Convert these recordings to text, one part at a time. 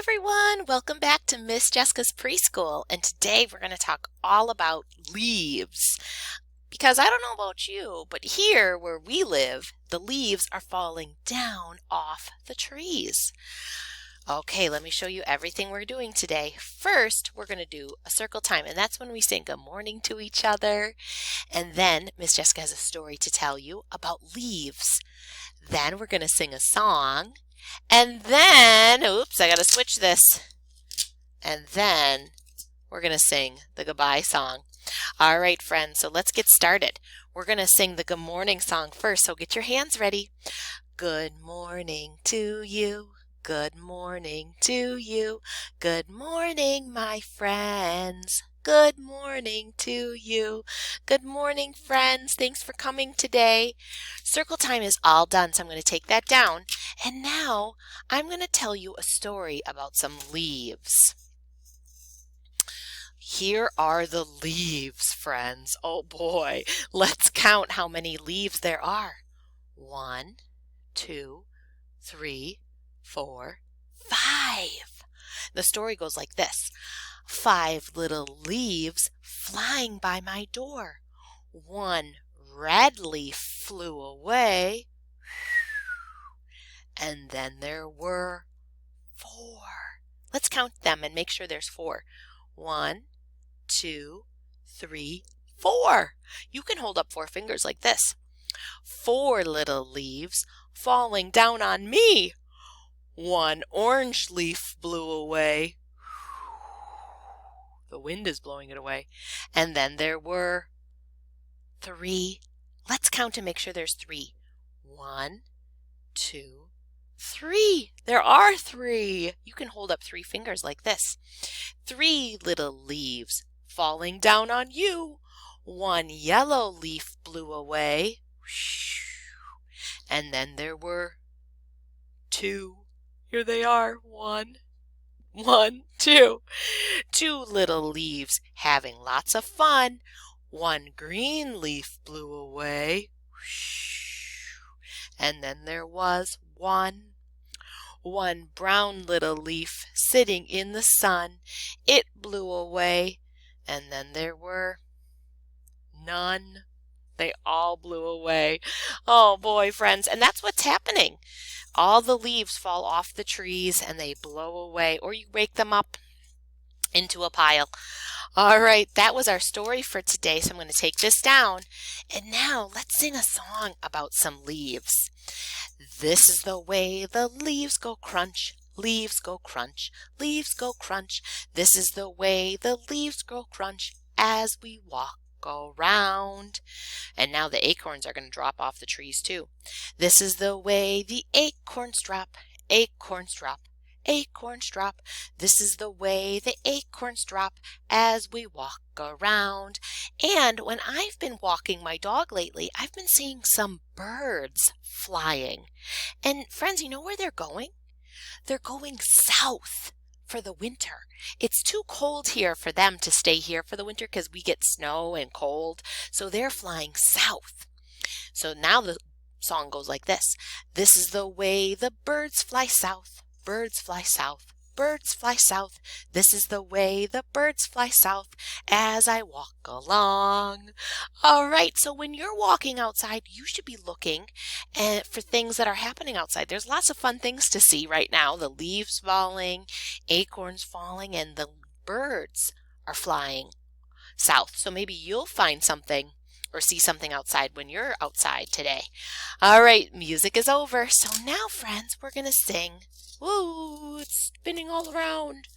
everyone, welcome back to Miss Jessica's Preschool, and today we're going to talk all about leaves. Because I don't know about you, but here where we live, the leaves are falling down off the trees. Okay, let me show you everything we're doing today. First, we're going to do a circle time, and that's when we sing good morning to each other. And then Miss Jessica has a story to tell you about leaves. Then we're going to sing a song. And then, oops, I gotta switch this. And then we're gonna sing the goodbye song. All right, friends, so let's get started. We're gonna sing the good morning song first, so get your hands ready. Good morning to you. Good morning to you. Good morning, my friends. Good morning to you. Good morning, friends. Thanks for coming today. Circle time is all done, so I'm going to take that down. And now I'm going to tell you a story about some leaves. Here are the leaves, friends. Oh boy, let's count how many leaves there are. 1, 2, 3, 4, 5. The story goes like this. 5 little leaves flying by my door. 1 red leaf flew away. And then there were 4. Let's count them and make sure there's 4. 1, 2, 3, 4. You can hold up 4 fingers like this. 4 little leaves falling down on me. 1 orange leaf blew away. The wind is blowing it away. And then there were 3. Let's count and make sure there's 3. 1, 2, 3. There are 3. You can hold up 3 fingers like this. 3 little leaves falling down on you. 1 yellow leaf blew away. And then there were 2. Here they are. 1, 2. 2 little leaves having lots of fun. 1 green leaf blew away. And then there was 1 brown little leaf sitting in the sun. It blew away. And then there were none. They all blew away. Oh boy, friends. And that's what's happening. All the leaves fall off the trees and they blow away, or you rake them up into a pile. All right, that was our story for today, so I'm going to take this down. And now let's sing a song about some leaves. This is the way the leaves go crunch, leaves go crunch, leaves go crunch. This is the way the leaves go crunch as we walk around. And now the acorns are going to drop off the trees too. This is the way the acorns drop, acorns drop, acorns drop. This is the way the acorns drop as we walk around. And when I've been walking my dog lately, I've been seeing some birds flying. And friends, you know where they're going? They're going south for the winter. It's too cold here for them to stay here for the winter because we get snow and cold. So they're flying south. So now the song goes like this. This is the way the birds fly south. Birds fly south. Birds fly south. This is the way the birds fly south as I walk along. All right, so when you're walking outside, you should be looking for things that are happening outside. There's lots of fun things to see right now. The leaves falling, acorns falling, and the birds are flying south. So maybe you'll find something or see something outside when you're outside today. All right, music is over. So now, friends, we're going to sing. Woo, it's spinning all around.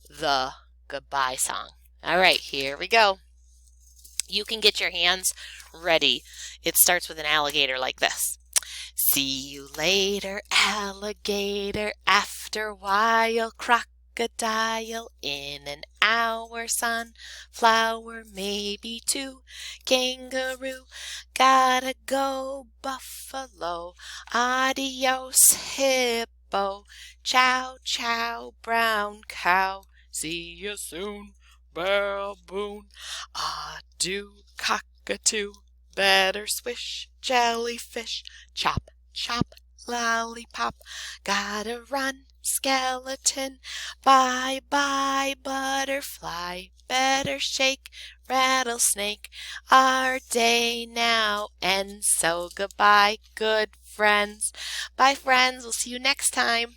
The goodbye song. All right, here we go. You can get your hands ready. It starts with an alligator like this. See you later, alligator, after a while, crocodile, in an hour, sunflower, maybe 2, kangaroo, gotta go, buffalo, adios, hippo, chow, chow, brown cow, see you soon, baboon, adieu, cockatoo, better swish, jellyfish, chop, chop, lollipop, gotta run, skeleton. Bye bye, butterfly, better shake, rattlesnake. Our day now ends, so goodbye, good friends. Bye, friends. We'll see you next time.